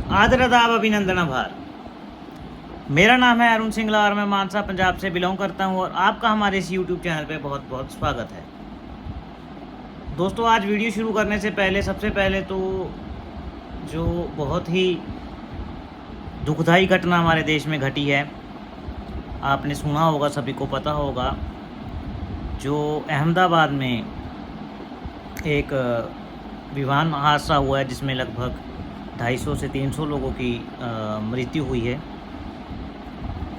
आदर अदाब अभिनंदन आभार। मेरा नाम है अरुण सिंगला और मैं मानसा पंजाब से बिलोंग करता हूं और आपका हमारे इस यूट्यूब चैनल पे बहुत बहुत स्वागत है। दोस्तों, आज वीडियो शुरू करने से पहले सबसे पहले तो जो बहुत ही दुखदाई घटना हमारे देश में घटी है, आपने सुना होगा, सभी को पता होगा, जो अहमदाबाद में एक विमान हादसा हुआ है जिसमें लगभग 250 से 300 लोगों की मृत्यु हुई है।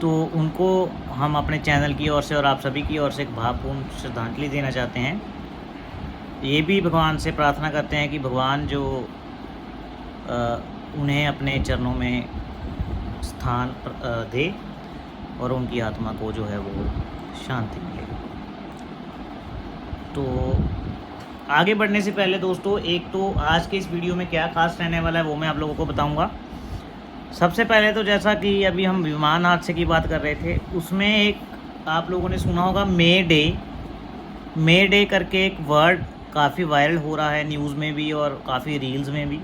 तो उनको हम अपने चैनल की ओर से और आप सभी की ओर से एक भावपूर्ण श्रद्धांजलि देना चाहते हैं। ये भी भगवान से प्रार्थना करते हैं कि भगवान जो उन्हें अपने चरणों में स्थान दे और उनकी आत्मा को जो है वो शांति मिले। तो आगे बढ़ने से पहले दोस्तों, एक तो आज के इस वीडियो में क्या खास रहने वाला है वो मैं आप लोगों को बताऊंगा। सबसे पहले तो जैसा कि अभी हम विमान हादसे की बात कर रहे थे, उसमें एक आप लोगों ने सुना होगा मे डे करके एक वर्ड काफ़ी वायरल हो रहा है न्यूज़ में भी और काफ़ी रील्स में भी।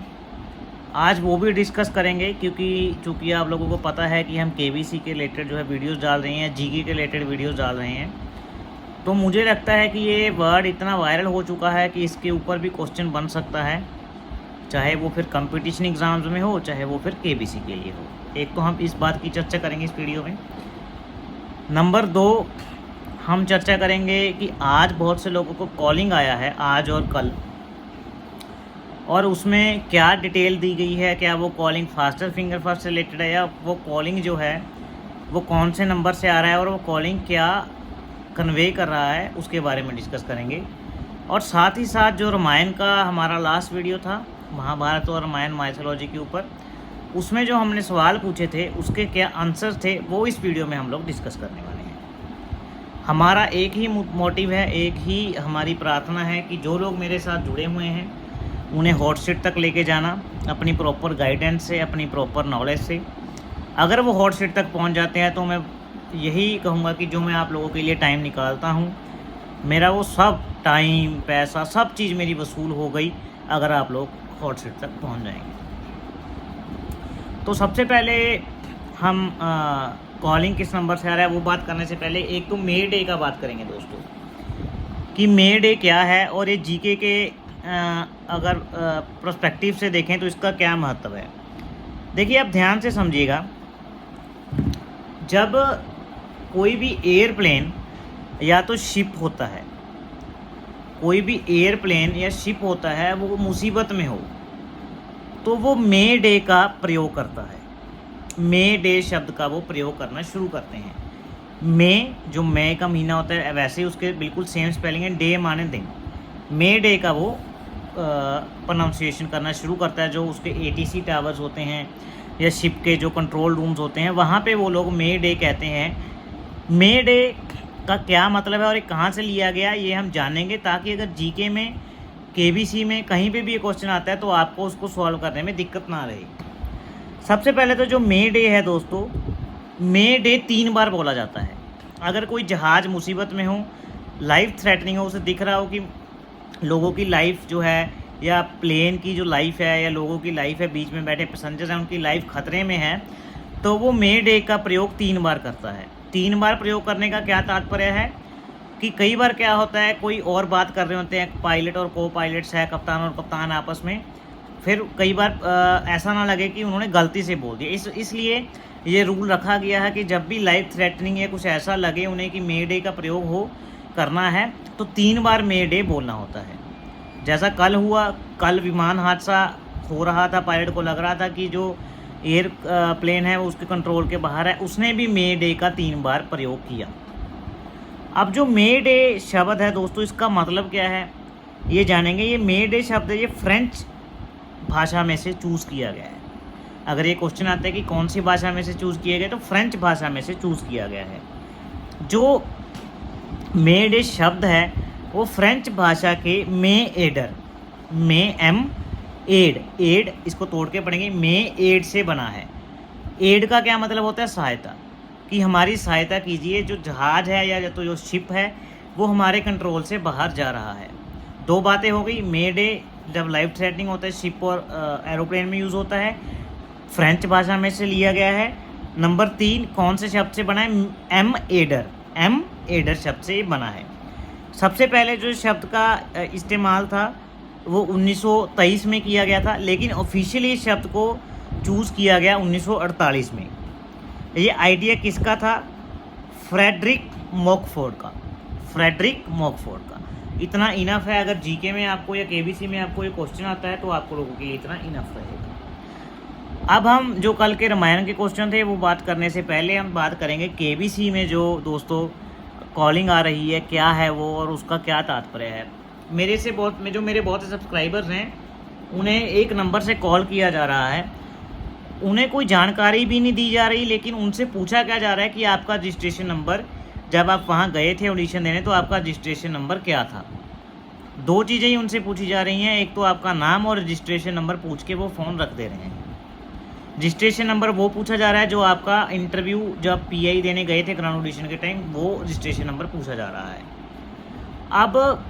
आज वो भी डिस्कस करेंगे क्योंकि चूँकि आप लोगों को पता है कि हम केबीसी के रिलेटेड जो है वीडियोस डाल रहे हैं, जीके के रिलेटेड वीडियोस डाल रहे हैं। तो मुझे लगता है कि ये वर्ड इतना वायरल हो चुका है कि इसके ऊपर भी क्वेश्चन बन सकता है, चाहे वो फिर कंपटीशन एग्ज़ाम्स में हो, चाहे वो फिर केबीसी के लिए हो। एक तो हम इस बात की चर्चा करेंगे इस वीडियो में। नंबर 2, हम चर्चा करेंगे कि आज बहुत से लोगों को कॉलिंग आया है, आज और कल, और उसमें क्या डिटेल दी गई है, क्या वो कॉलिंग फास्टर फिंगर फर्स्ट से रिलेटेड है या वो कॉलिंग जो है वो कौन से नंबर से आ रहा है और वो कॉलिंग क्या कन्वे कर रहा है, उसके बारे में डिस्कस करेंगे। और साथ ही साथ जो रामायण का हमारा लास्ट वीडियो था, महाभारत और रामायण माइथोलॉजी के ऊपर, उसमें जो हमने सवाल पूछे थे उसके क्या आंसर थे वो इस वीडियो में हम लोग डिस्कस करने वाले हैं। हमारा एक ही मोटिव है, एक ही हमारी प्रार्थना है कि जो लोग मेरे साथ जुड़े हुए हैं उन्हें हॉट सीट तक लेके जाना अपनी प्रॉपर गाइडेंस से, अपनी प्रॉपर नॉलेज से। अगर वो हॉट सीट तक पहुंच जाते हैं तो मैं यही कहूँगा कि जो मैं आप लोगों के लिए टाइम निकालता हूँ, मेरा वो सब टाइम, पैसा, सब चीज़ मेरी वसूल हो गई अगर आप लोग हॉट सीट तक पहुँच जाएंगे। तो सबसे पहले हम कॉलिंग किस नंबर से आ रहा है वो बात करने से पहले एक तो मे डे का बात करेंगे दोस्तों, कि मे डे क्या है और ये जीके के अगर पर्सपेक्टिव से देखें तो इसका क्या महत्व है। देखिए, आप ध्यान से समझिएगा, जब कोई भी एयरप्लेन या तो शिप होता है, कोई भी एयरप्लेन या शिप होता है, वो मुसीबत में हो तो वो मे डे का प्रयोग करता है। मे डे शब्द का वो प्रयोग करना शुरू करते हैं। मे जो मई का महीना होता है, वैसे ही उसके बिल्कुल सेम स्पेलिंग है, डे माने दिन। मे डे का वो प्रोनाउंसिएशन करना शुरू करता है। जो उसके एटीसी टावर्स होते हैं या शिप के जो कंट्रोल रूम्स होते हैं, वहाँ पे वो लोग मे डे कहते हैं। मे डे का क्या मतलब है और ये कहाँ से लिया गया, ये हम जानेंगे, ताकि अगर जीके में, केबीसी में कहीं पे भी ये क्वेश्चन आता है तो आपको उसको सॉल्व करने में दिक्कत ना रहे। सबसे पहले तो जो मे डे है दोस्तों, मे डे 3 बार बोला जाता है। अगर कोई जहाज़ मुसीबत में हो, लाइफ थ्रेटनिंग हो, उसे दिख रहा हो कि लोगों की लाइफ जो है या प्लेन की जो लाइफ है या लोगों की लाइफ है, बीच में बैठे पैसेंजर्स हैं, उनकी लाइफ खतरे में है, तो वो मे डे का प्रयोग 3 बार करता है। 3 बार प्रयोग करने का क्या तात्पर्य है कि कई बार क्या होता है, कोई और बात कर रहे होते हैं, पायलट और को पायलट्स है, कप्तान और कप्तान आपस में, फिर कई बार ऐसा ना लगे कि उन्होंने गलती से बोल दिया। इसलिए ये रूल रखा गया है कि जब भी लाइफ थ्रेटनिंग या कुछ ऐसा लगे उन्हें कि मे डे का प्रयोग हो करना है तो 3 बार मे डे बोलना होता है। जैसा कल हुआ, कल विमान हादसा हो रहा था, पायलट को लग रहा था कि जो एयर प्लेन है वो उसके कंट्रोल के बाहर है, उसने भी मे डे का 3 बार प्रयोग किया। अब जो मे डे शब्द है दोस्तों, इसका मतलब क्या है ये जानेंगे। ये मे डे शब्द ये फ्रेंच भाषा में से चूज़ किया गया है। अगर ये क्वेश्चन आता है कि कौन सी भाषा में से चूज़ किया गया, तो फ्रेंच भाषा में से चूज़ किया गया है। जो मे डे शब्द है वो फ्रेंच भाषा के मे एडर, मे एम एड, इसको तोड़ के पढ़ेंगे, मे एड से बना है। एड का क्या मतलब होता है, सहायता, कि हमारी सहायता कीजिए। जो जहाज़ है या तो जो शिप है वो हमारे कंट्रोल से बाहर जा रहा है। 2 बातें हो गई। मे डे जब लाइफ थ्रेटनिंग होता है, शिप और एरोप्लेन में यूज़ होता है। फ्रेंच भाषा में से लिया गया है। नंबर 3 कौन से शब्द से बना है? एम एडर, एम एडर शब्द से ये बना है। सबसे पहले जो शब्द का इस्तेमाल था वो 1923 में किया गया था, लेकिन ऑफिशियली इस शब्द को चूज़ किया गया 1948 में। ये आइडिया किसका था? फ्रेडरिक मॉकफोर्ड का, फ्रेडरिक मॉकफोर्ड का। इतना इनफ है। अगर जीके में आपको या केबीसी में आपको ये क्वेश्चन आता है तो आपको लोगों के लिए इतना इनफ रहेगा। अब हम जो कल के रामायण के क्वेश्चन थे वो बात करने से पहले हम बात करेंगे केबीसी में जो दोस्तों कॉलिंग आ रही है क्या है वो और उसका क्या तात्पर्य है। मेरे बहुत से सब्सक्राइबर्स हैं उन्हें एक नंबर से कॉल किया जा रहा है, उन्हें कोई जानकारी भी नहीं दी जा रही, लेकिन उनसे पूछा क्या जा रहा है कि आपका रजिस्ट्रेशन नंबर, जब आप वहाँ गए थे ऑडिशन देने तो आपका रजिस्ट्रेशन नंबर क्या था। 2 चीज़ें ही उनसे पूछी जा रही हैं, एक तो आपका नाम और रजिस्ट्रेशन नंबर पूछ के वो फ़ोन रख दे रहे हैं। रजिस्ट्रेशन नंबर वो पूछा जा रहा है जो आपका इंटरव्यू जब पीआई देने गए थे ग्राउंड ऑडिशन के टाइम, वो रजिस्ट्रेशन नंबर पूछा जा रहा है। अब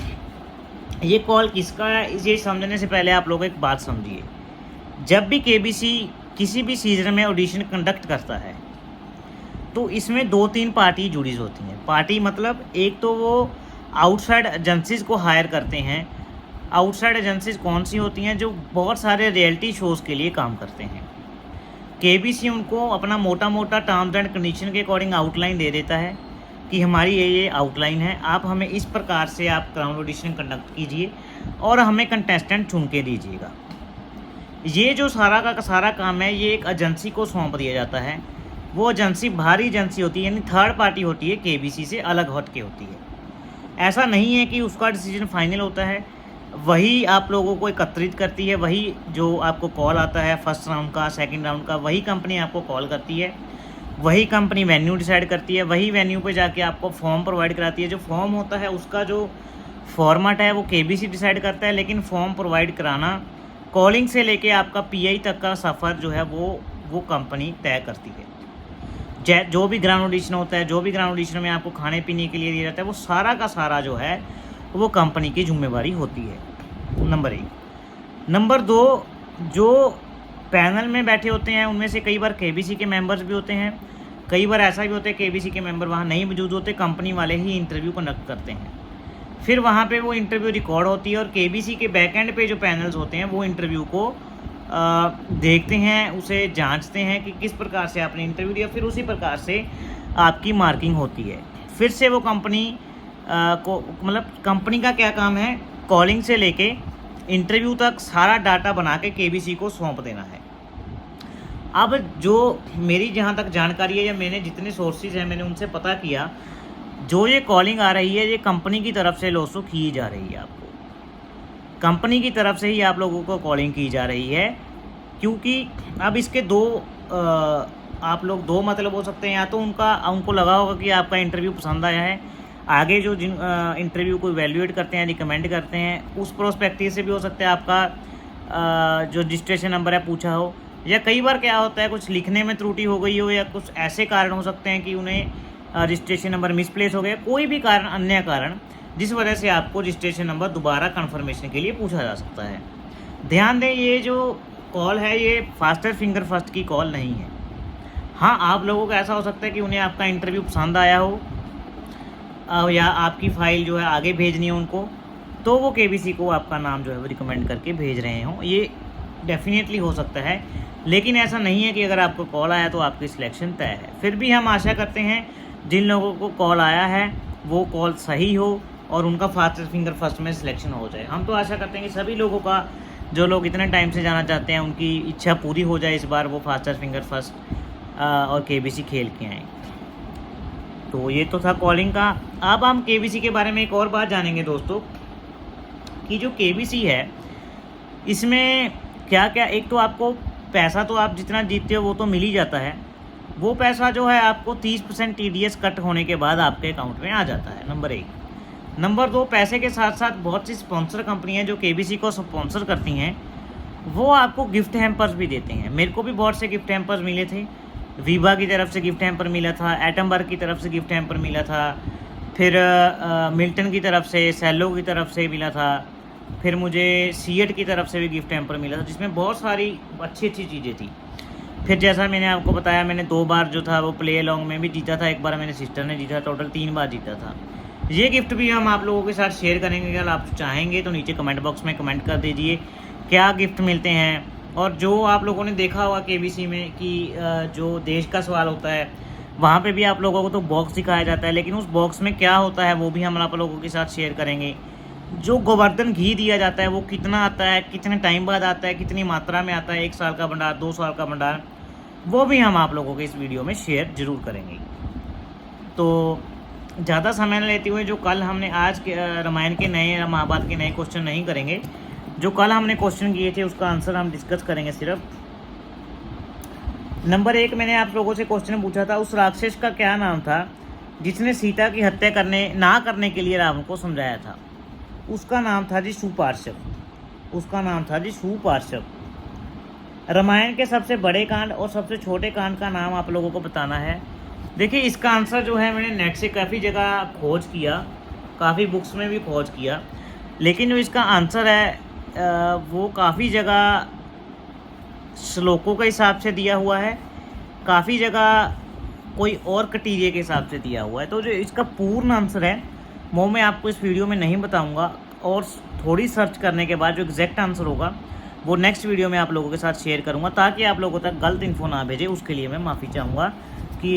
ये कॉल किसका है ये समझने से पहले आप लोग एक बात समझिए। जब भी केबीसी किसी भी सीजन में ऑडिशन कंडक्ट करता है तो इसमें 2-3 पार्टी जुड़ी होती हैं। पार्टी मतलब एक तो वो आउटसाइड एजेंसीज़ को हायर करते हैं। आउटसाइड एजेंसीज़ कौन सी होती हैं? जो बहुत सारे रियलिटी शोज़ के लिए काम करते हैं। केबीसी उनको अपना मोटा मोटा टर्म्स एंड कंडीशन के अकॉर्डिंग आउटलाइन दे देता है कि हमारी ये आउटलाइन है, आप हमें इस प्रकार से आप ग्राउंड ऑडिशन कंडक्ट कीजिए और हमें कंटेस्टेंट चुन के दीजिएगा। ये जो सारा का सारा काम है ये एक एजेंसी को सौंप दिया जाता है। वो एजेंसी बाहरी एजेंसी होती है, यानी थर्ड पार्टी होती है, केबीसी से अलग हट के होती है। ऐसा नहीं है कि उसका डिसीजन फाइनल होता है, वही आप लोगों को एकत्रित करती है, वही जो आपको कॉल आता है फर्स्ट राउंड का सेकंड राउंड का, वही कंपनी आपको कॉल करती है, वही कंपनी वेन्यू डिसाइड करती है, वही वेन्यू पे जाके आपको फॉर्म प्रोवाइड कराती है। जो फॉर्म होता है उसका जो फॉर्मेट है वो केबीसी डिसाइड करता है, लेकिन फॉर्म प्रोवाइड कराना कॉलिंग से लेके आपका पीआई तक का सफ़र जो है वो कंपनी तय करती है। जो भी ग्राउंड ऑडिशन होता है, जो भी ग्राउंड ऑडिशन में आपको खाने पीने के लिए दिया जाता है, वो सारा का सारा जो है वो कंपनी की जिम्मेवारी होती है। नंबर 1। नंबर 2, जो पैनल में बैठे होते हैं उनमें से कई बार केबीसी के मेंबर्स भी होते हैं, कई बार ऐसा भी होता है केबीसी के मेंबर वहाँ नहीं मौजूद होते, कंपनी वाले ही इंटरव्यू कंडक्ट करते हैं। फिर वहाँ पे वो इंटरव्यू रिकॉर्ड होती है और केबीसी के बैकएंड पे जो पैनल्स होते हैं वो इंटरव्यू को देखते हैं, उसे जांचते हैं कि किस प्रकार से आपने इंटरव्यू दिया, फिर उसी प्रकार से आपकी मार्किंग होती है। फिर से वो कंपनी को मतलब कंपनी का क्या काम है, कॉलिंग से लेके इंटरव्यू तक सारा डाटा बना के केबीसी को सौंप देना है। अब जो मेरी जहाँ तक जानकारी है या मैंने जितने सोर्सेज हैं मैंने उनसे पता किया, जो ये कॉलिंग आ रही है ये कंपनी की तरफ से लोगों की जा रही है। आपको कंपनी की तरफ से ही आप लोगों को कॉलिंग की जा रही है, क्योंकि अब इसके आप लोग दो मतलब हो सकते हैं। या तो उनको लगा होगा कि आपका इंटरव्यू पसंद आया है, आगे जो जिन इंटरव्यू को इवैल्यूएट करते हैं रिकमेंड करते हैं उस प्रोस्पेक्टिव से भी हो सकता है आपका जो रजिस्ट्रेशन नंबर है पूछा हो, या कई बार क्या होता है कुछ लिखने में त्रुटि हो गई हो या कुछ ऐसे कारण हो सकते हैं कि उन्हें रजिस्ट्रेशन नंबर मिसप्लेस हो गया, कोई भी कारण अन्य कारण जिस वजह से आपको रजिस्ट्रेशन नंबर दोबारा कन्फर्मेशन के लिए पूछा जा सकता है। ध्यान दें ये जो कॉल है ये फास्टर फिंगर फर्स्ट की कॉल नहीं है। हाँ, आप लोगों को ऐसा हो सकता है कि उन्हें आपका इंटरव्यू पसंद आया हो या आपकी फ़ाइल जो है आगे भेजनी है उनको, तो वो केबीसी को आपका नाम जो है वो रिकमेंड करके भेज रहे हों, ये डेफिनेटली हो सकता है। लेकिन ऐसा नहीं है कि अगर आपको कॉल आया तो आपकी सिलेक्शन तय है। फिर भी हम आशा करते हैं जिन लोगों को कॉल आया है वो कॉल सही हो और उनका फास्टर फिंगर फर्स्ट में सिलेक्शन हो जाए। हम तो आशा करते हैं कि सभी लोगों का, जो लोग इतने टाइम से जाना चाहते हैं, उनकी इच्छा पूरी हो जाए, इस बार वो फास्टर फिंगर फर्स्ट और केबीसी खेल के आएँ। तो ये तो था कॉलिंग का। अब हम केबीसी के बारे में एक और बात जानेंगे दोस्तों, कि जो केबीसी है इसमें क्या क्या, एक तो आपको पैसा तो आप जितना जीतते हो वो तो मिल ही जाता है, वो पैसा जो है आपको 30% TDS कट होने के बाद आपके अकाउंट में आ जाता है, नंबर 1। नंबर 2, पैसे के साथ साथ बहुत सी स्पॉन्सर कंपनियां जो केबीसी को स्पॉन्सर करती हैं वो आपको गिफ्ट हैम्पर्स भी देते हैं। मेरे को भी बहुत से गिफ्ट हैम्पर्स मिले थे, वीबा की तरफ से गिफ्ट हैम्पर मिला था, एटमबर्ग की तरफ से गिफ्ट हैम्पर मिला था, फिर मिल्टन की तरफ से, सेलो की तरफ से मिला था, फिर मुझे सीएट की तरफ से भी गिफ्ट हैम्पर मिला था, जिसमें बहुत सारी अच्छी अच्छी चीज़ें थी। फिर जैसा मैंने आपको बताया, मैंने 2 बार जो था वो प्ले अलॉन्ग में भी जीता था, एक बार मेरे सिस्टर ने जीता, टोटल 3 बार जीता था। ये गिफ्ट भी हम आप लोगों के साथ शेयर करेंगे। अगर आप चाहेंगे तो नीचे कमेंट बॉक्स में कमेंट कर दीजिए क्या गिफ्ट मिलते हैं। और जो आप लोगों ने देखा होगा केबीसी में कि जो देश का सवाल होता है, वहाँ पे भी आप लोगों को तो बॉक्स दिखाया जाता है, लेकिन उस बॉक्स में क्या होता है वो भी हम आप लोगों के साथ शेयर करेंगे। जो गोवर्धन घी दिया जाता है वो कितना आता है, कितने टाइम बाद आता है, कितनी मात्रा में आता है, 1 साल का भंडार, 2 साल का भंडार, वो भी हम आप लोगों के इस वीडियो में शेयर जरूर करेंगे। तो ज़्यादा समय न लेते हुए, जो कल हमने आज के रामायण के नए या महाभारत के नए क्वेश्चन नहीं करेंगे, जो कल हमने क्वेश्चन किए थे उसका आंसर हम डिस्कस करेंगे। सिर्फ नंबर 1 मैंने आप लोगों से क्वेश्चन पूछा था, उस राक्षस का क्या नाम था जिसने सीता की हत्या करने के लिए रावण को समझाया था? उसका नाम था जी सुपार्श्व। उसका नाम था जी सुपार्श्व। रामायण के सबसे बड़े कांड और सबसे छोटे कांड का नाम आप लोगों को बताना है। देखिए, इसका आंसर जो है मैंने नेट से काफ़ी जगह खोज किया, काफ़ी बुक्स में भी खोज किया, लेकिन जो इसका आंसर है वो काफ़ी जगह श्लोकों के हिसाब से दिया हुआ है, काफ़ी जगह कोई और क्राइटेरिया के हिसाब से दिया हुआ है। तो जो इसका पूर्ण आंसर है वो मैं आपको इस वीडियो में नहीं बताऊंगा, और थोड़ी सर्च करने के बाद जो एग्जैक्ट आंसर होगा वो नेक्स्ट वीडियो में आप लोगों के साथ शेयर करूंगा, ताकि आप लोगों तक गलत इन्फो ना भेजे। उसके लिए मैं माफ़ी चाहूँगा कि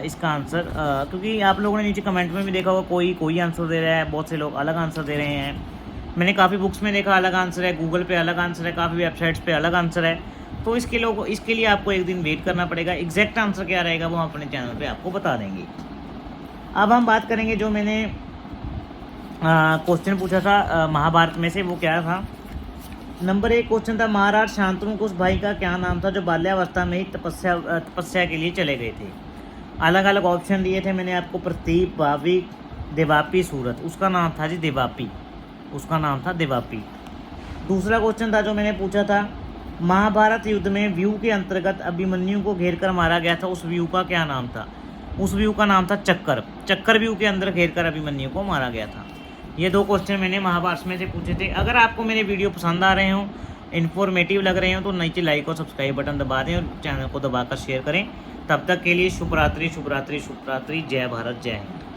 इसका आंसर, क्योंकि आप लोगों ने नीचे कमेंट में भी देखा होगा, कोई आंसर दे रहा है, बहुत से लोग अलग आंसर दे रहे हैं। मैंने काफ़ी बुक्स में देखा अलग आंसर है, गूगल पे अलग आंसर है, काफ़ी वेबसाइट्स पे अलग आंसर है। तो इसके लिए आपको एक दिन वेट करना पड़ेगा। एग्जैक्ट आंसर क्या रहेगा वो हम अपने चैनल पे आपको बता देंगे। अब हम बात करेंगे जो मैंने क्वेश्चन पूछा था महाभारत में से, वो क्या था। नंबर 1 क्वेश्चन था, महाराज शांतनु के उस भाई का क्या नाम था जो बाल्यावस्था में ही तपस्या के लिए चले गए थे? अलग अलग ऑप्शन दिए थे मैंने आपको, प्रतीप, भाविक, देवापी, सूरत। उसका नाम था जी देवापी। उसका नाम था देवापी। दूसरा क्वेश्चन था जो मैंने पूछा था, महाभारत युद्ध में व्यू के अंतर्गत अभिमन्यु को घेर कर मारा गया था, उस व्यू का क्या नाम था? उस व्यू का नाम था चक्कर। चक्कर व्यू के अंदर घेर कर अभिमन्यु को मारा गया था। ये 2 क्वेश्चन मैंने महाभारत में से पूछे थे। अगर आपको मेरे वीडियो पसंद आ रहे हों, इन्फॉर्मेटिव लग रहे हो, तो नीचे लाइक और सब्सक्राइब बटन दबा दें और चैनल को दबाकर शेयर करें। तब तक के लिए शुभ रात्रि, शुभ रात्रि, शुभ रात्रि। जय भारत, जय हिंद।